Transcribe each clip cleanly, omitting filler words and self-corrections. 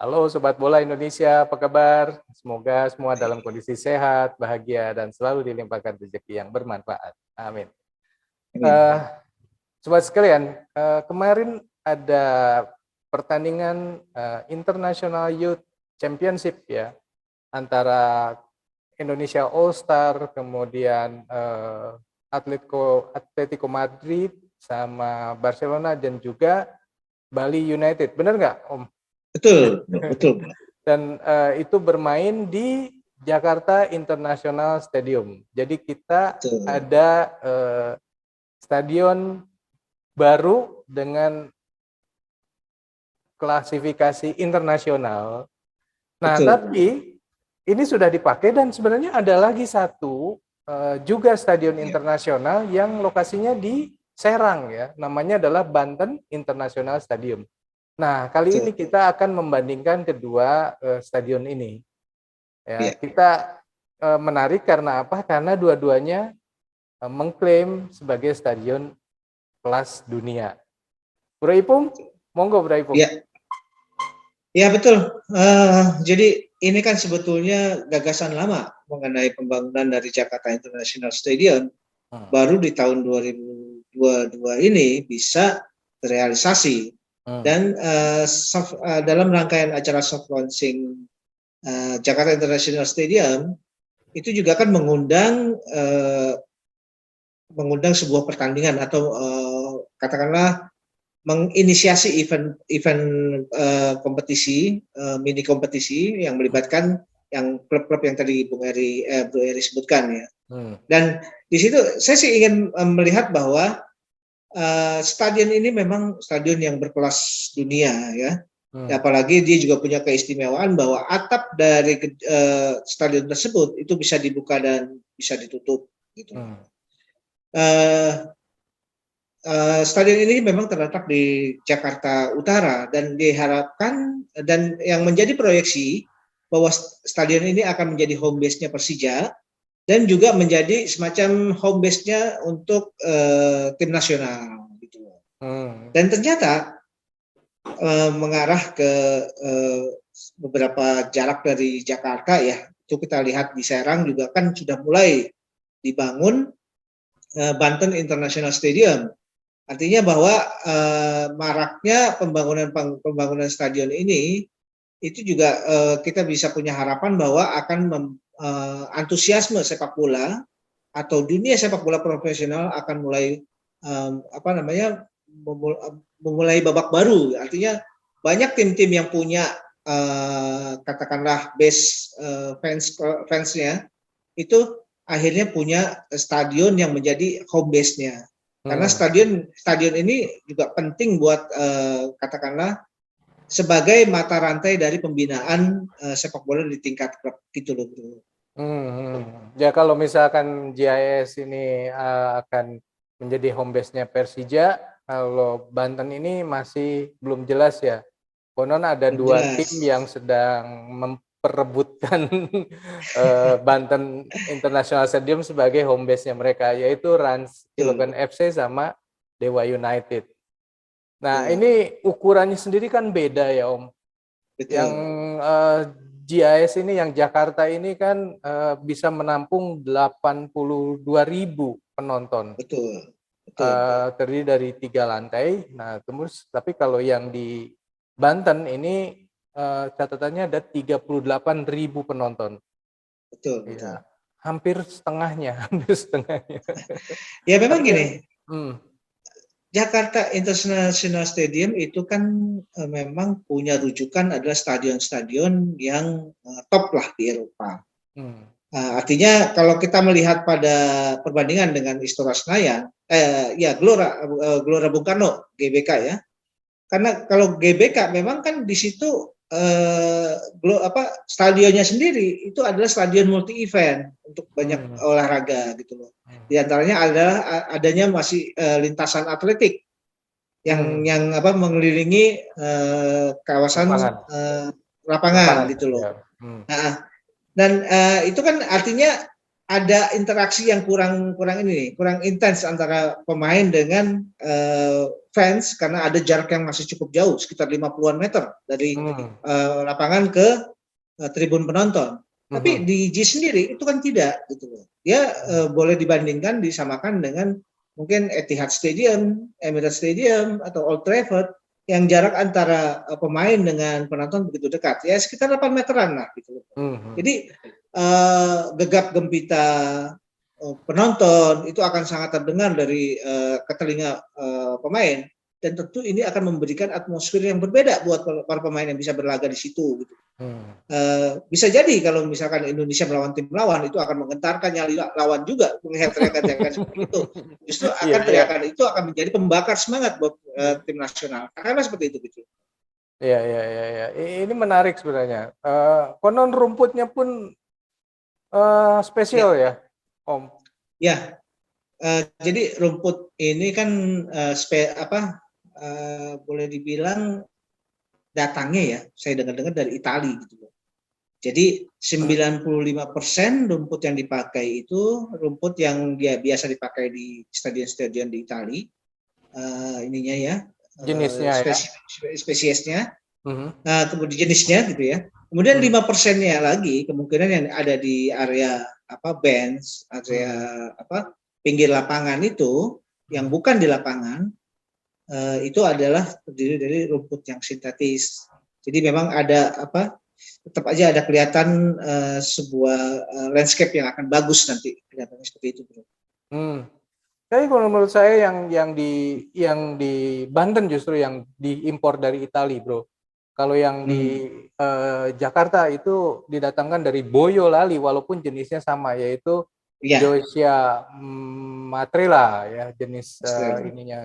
Halo Sobat Bola Indonesia, apa kabar? Semoga semua dalam kondisi sehat, bahagia, dan selalu dilimpahkan rezeki yang bermanfaat. Amin. Amin. Sobat sekalian, kemarin ada pertandingan International Youth Championship ya, antara Indonesia All Star, kemudian Atletico Madrid, sama Barcelona, dan juga Bali United. Benar nggak, Om? Betul, betul. Dan itu bermain di Jakarta International Stadium. Jadi kita Betul. ada stadion baru dengan klasifikasi internasional. Nah, Betul. tapi ini sudah dipakai dan sebenarnya ada lagi satu juga stadion internasional yang lokasinya di Serang ya. Namanya adalah Banten International Stadium. Nah, kali Betul. ini kita akan membandingkan kedua stadion ini. Ya, Ya. kita menarik karena apa? Karena dua-duanya mengklaim sebagai stadion kelas dunia. Bro Ipung, monggo Bro Ipung. Ya, ya betul. Jadi ini kan sebetulnya gagasan lama mengenai pembangunan dari Jakarta International Stadium. Baru di tahun 2022 ini bisa terrealisasi. Dan dalam rangkaian acara soft launching Jakarta International Stadium itu juga kan mengundang sebuah pertandingan atau katakanlah menginisiasi event kompetisi, mini kompetisi yang melibatkan yang klub-klub yang tadi Bro Eri sebutkan ya. Dan di situ saya sih ingin melihat bahwa stadion ini memang stadion yang berkelas dunia ya. Apalagi dia juga punya keistimewaan bahwa atap dari stadion tersebut itu bisa dibuka dan bisa ditutup gitu. Stadion ini memang terletak di Jakarta Utara dan diharapkan dan yang menjadi proyeksi bahwa stadion ini akan menjadi home base-nya Persija dan juga menjadi semacam home base-nya untuk tim nasional gitu. Dan ternyata mengarah ke beberapa jarak dari Jakarta ya, itu kita lihat di Serang juga kan sudah mulai dibangun Banten International Stadium. Artinya bahwa maraknya pembangunan stadion ini itu juga kita bisa punya harapan bahwa akan antusiasme sepak bola atau dunia sepak bola profesional akan mulai memulai babak baru. Artinya banyak tim-tim yang punya katakanlah base fansnya itu akhirnya punya stadion yang menjadi home base-nya. Karena stadion ini juga penting buat katakanlah sebagai mata rantai dari pembinaan sepak bola di tingkat klub gitu loh bro. Ya kalau misalkan GIS ini akan menjadi home base-nya Persija, kalau Banten ini masih belum jelas ya. Konon ada dua tim yang sedang memperebutkan Banten International Stadium sebagai home base-nya mereka, yaitu Rans Cilegon FC sama Dewa United. Nah, ini ukurannya sendiri kan beda ya, Om. Betul. Yang GIS ini, yang Jakarta ini kan bisa menampung 82.000 penonton. Betul. Terdiri dari 3 lantai. Nah, terus tapi kalau yang di Banten ini catatannya ada 38.000 penonton. Betul. Ya, hampir setengahnya, Ya memang gini. Jakarta International Stadium itu kan memang punya rujukan adalah stadion-stadion yang top lah di Eropa. Artinya kalau kita melihat pada perbandingan dengan Istora Senayan, Gelora Bung Karno (GBK) ya, karena kalau GBK memang kan di situ stadionnya sendiri itu adalah stadion multi event untuk banyak olahraga gitu loh. Di antaranya adanya masih lintasan atletik yang mengelilingi kawasan lapangan gitu loh. Nah, dan itu kan artinya ada interaksi yang kurang intens antara pemain dengan fans karena ada jarak yang masih cukup jauh, sekitar 50-an meter dari lapangan ke tribun penonton. Tapi di G sendiri itu kan tidak gitu loh. Dia boleh dibandingkan disamakan dengan mungkin Etihad Stadium, Emirates Stadium atau Old Trafford yang jarak antara pemain dengan penonton begitu dekat. Ya sekitar 8 meteran lah gitu loh. Jadi gegap gempita penonton itu akan sangat terdengar dari ke telinga pemain, dan tentu ini akan memberikan atmosfer yang berbeda buat para pemain yang bisa berlaga di situ gitu. Bisa jadi kalau misalkan Indonesia melawan tim lawan itu akan menggentarkan nyali lawan juga, melihat teriakan-teriakan seperti itu. Justru akan teriakan itu akan menjadi pembakar semangat buat tim nasional. Karena seperti itu gitu. Iya. Ini menarik sebenarnya. Konon rumputnya pun spesial ya, Om. Ya, jadi rumput ini kan boleh dibilang datangnya ya, saya dengar-dengar dari Italia gitu loh. Jadi 95% rumput yang dipakai itu rumput yang dia biasa dipakai di stadion-stadion di Italia, ininya ya, jenisnya spesiesnya. Kemudian jenisnya gitu ya. Kemudian 5%-nya lagi kemungkinan yang ada di area bench, area pinggir lapangan itu yang bukan di lapangan, itu adalah terdiri dari rumput yang sintetis. Jadi memang ada tetap aja ada kelihatan sebuah landscape yang akan bagus nanti kelihatannya seperti itu, bro. Tapi kalau menurut saya yang di Banten justru yang diimpor dari Italia, bro. Kalau yang di Jakarta itu didatangkan dari Boyolali, walaupun jenisnya sama, yaitu Joycia matrela ya, jenis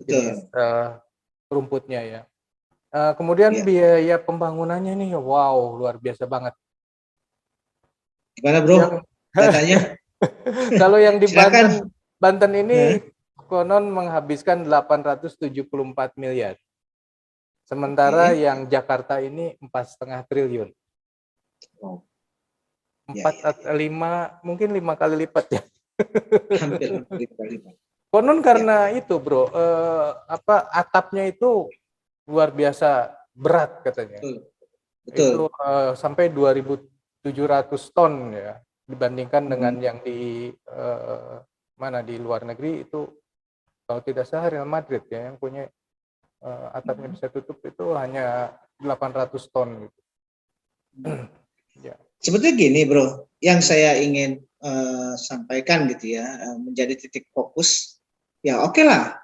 jenis rumputnya ya. Kemudian biaya pembangunannya nih, wow, luar biasa banget. Gimana, bro? Datanya? Kalau yang di Banten ini konon menghabiskan 874 miliar. Sementara yang Jakarta ini 4,5 triliun. 5 mungkin 5 kali lipat ya. Hampir 5 kali lipat. Konon karena itu, bro, atapnya itu luar biasa berat katanya. Betul. Itu sampai 2.700 ton ya, dibandingkan dengan yang di di luar negeri itu, kalau tidak salah Real Madrid ya yang punya atapnya bisa tutup itu hanya 800 ton gitu. Ya. Sebetulnya gini, bro, yang saya ingin sampaikan gitu ya, menjadi titik fokus. Ya oke lah,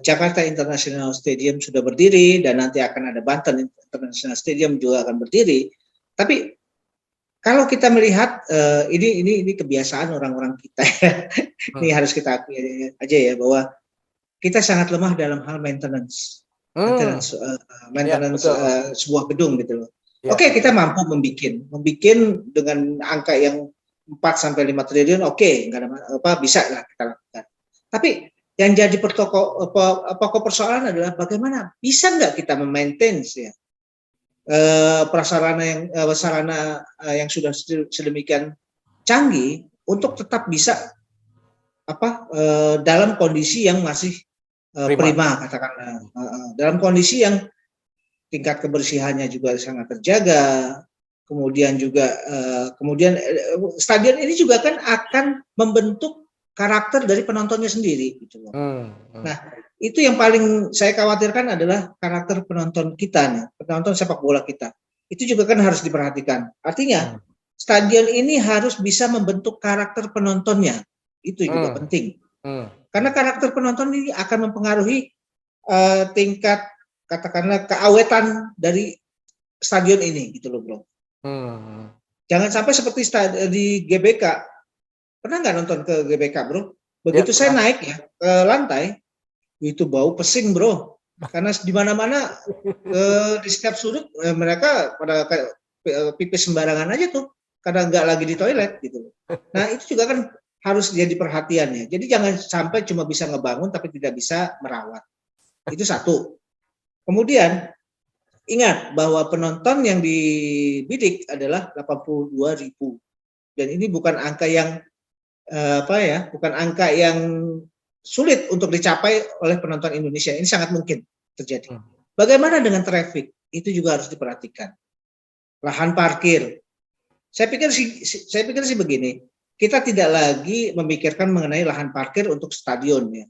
Jakarta International Stadium sudah berdiri dan nanti akan ada Banten International Stadium juga akan berdiri. Tapi kalau kita melihat ini kebiasaan orang-orang kita ya. Ini harus kita akui aja ya, bahwa kita sangat lemah dalam hal maintenance sebuah gedung gitu loh. Oke, kita mampu membikin dengan angka yang 4-5 triliun, oke, nggak ada bisa lah kita lakukan. Tapi yang jadi pokok persoalan adalah bagaimana bisa nggak kita memaintain ya sarana yang sudah sedemikian canggih untuk tetap bisa dalam kondisi yang masih prima katakanlah, dalam kondisi yang tingkat kebersihannya juga sangat terjaga, kemudian juga stadion ini juga kan akan membentuk karakter dari penontonnya sendiri gitu loh. Nah, itu yang paling saya khawatirkan adalah karakter penonton kita nih, penonton sepak bola kita. Itu juga kan harus diperhatikan. Artinya stadion ini harus bisa membentuk karakter penontonnya. Itu juga penting. Karena karakter penonton ini akan mempengaruhi tingkat katakanlah keawetan dari stadion ini gitu loh, bro. Jangan sampai seperti di GBK. Pernah nggak nonton ke GBK, bro? Begitu saya naik ya ke lantai, itu bau pesing, bro. Karena di mana-mana di setiap sudut mereka pada pipis sembarangan aja tuh, karena nggak lagi di toilet gitu. Nah itu juga kan harus jadi perhatian ya. Jadi jangan sampai cuma bisa ngebangun tapi tidak bisa merawat. Itu satu. Kemudian ingat bahwa penonton yang dibidik adalah 82.000 dan ini bukan angka yang bukan angka yang sulit untuk dicapai oleh penonton Indonesia. Ini sangat mungkin terjadi. Bagaimana dengan traffic? Itu juga harus diperhatikan. Lahan parkir. Saya pikir sih begini, kita tidak lagi memikirkan mengenai lahan parkir untuk stadion ya.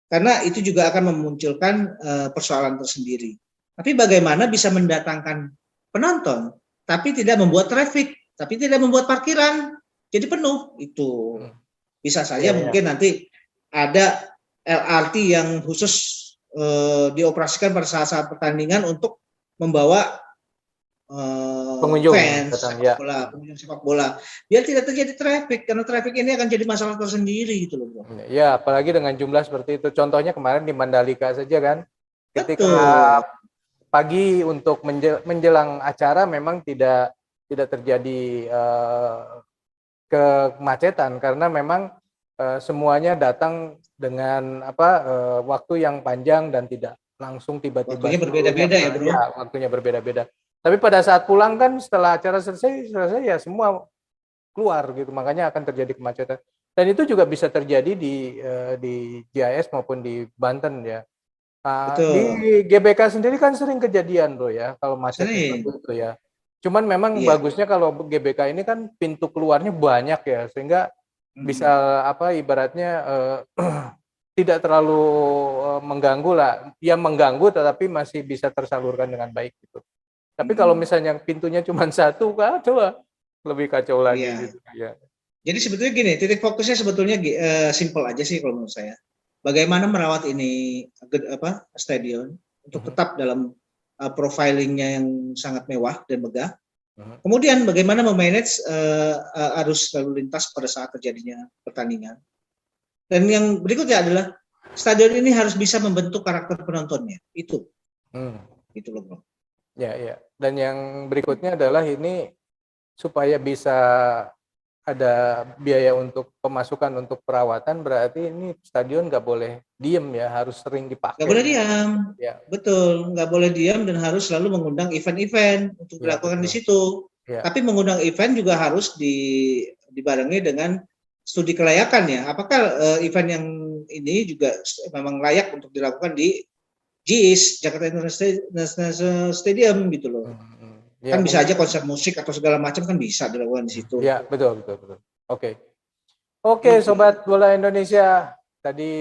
Karena itu juga akan memunculkan persoalan tersendiri. Tapi bagaimana bisa mendatangkan penonton tapi tidak membuat traffic, tapi tidak membuat parkiran jadi penuh itu. Bisa saja mungkin nanti ada LRT yang khusus dioperasikan pada saat-saat pertandingan untuk membawa pengunjung fans pengunjung sepak bola, biar tidak terjadi traffic, karena traffic ini akan jadi masalah tersendiri gitu loh, Bro. Ya, apalagi dengan jumlah seperti itu. Contohnya kemarin di Mandalika saja kan, ketika pagi untuk menjelang acara memang tidak terjadi kemacetan karena memang semuanya datang dengan waktu yang panjang dan tidak langsung tiba-tiba. Waktunya berbeda-beda ya, Bro. Ya, waktunya berbeda-beda. Tapi pada saat pulang kan setelah acara selesai ya semua keluar gitu, makanya akan terjadi kemacetan. Dan itu juga bisa terjadi di GIS maupun di Banten ya. Di GBK sendiri kan sering kejadian Bro ya, kalau macet seperti itu ya. Cuman memang bagusnya kalau GBK ini kan pintu keluarnya banyak ya, sehingga bisa ibaratnya tidak terlalu mengganggu lah. Ya mengganggu tetapi masih bisa tersalurkan dengan baik gitu. Tapi kalau misalnya pintunya cuma satu, coba lebih kacau lagi gitu ya. Jadi sebetulnya gini, titik fokusnya sebetulnya simple aja sih kalau menurut saya. Bagaimana merawat ini stadion untuk tetap dalam profilingnya yang sangat mewah dan megah. Kemudian bagaimana memanage arus lalu lintas pada saat terjadinya pertandingan. Dan yang berikutnya adalah stadion ini harus bisa membentuk karakter penontonnya. Itu loh, Bro. Ya. Dan yang berikutnya adalah ini supaya bisa ada biaya untuk pemasukan untuk perawatan, berarti ini stadion nggak boleh diem ya, harus sering dipakai. Nggak boleh diam, betul, nggak boleh diam dan harus selalu mengundang event-event untuk dilakukan di situ. Tapi mengundang event juga harus dibarengi dengan studi kelayakan ya. Apakah event yang ini juga memang layak untuk dilakukan di JIS, Jakarta International Stadium gitu loh. Kan bisa aja konser musik atau segala macam kan bisa dilakukan di situ. Ya, betul. Oke, Sobat Bola Indonesia, tadi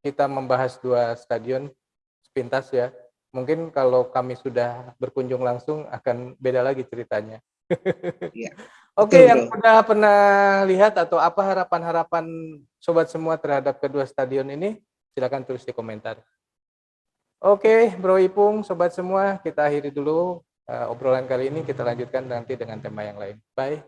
kita membahas 2 stadion sepintas ya. Mungkin kalau kami sudah berkunjung langsung akan beda lagi ceritanya. Oke, yang sudah pernah lihat atau apa harapan-harapan Sobat semua terhadap kedua stadion ini, silakan tulis di komentar. Oke, Bro Ipung, Sobat semua, kita akhiri dulu obrolan kali ini, kita lanjutkan nanti dengan tema yang lain. Bye.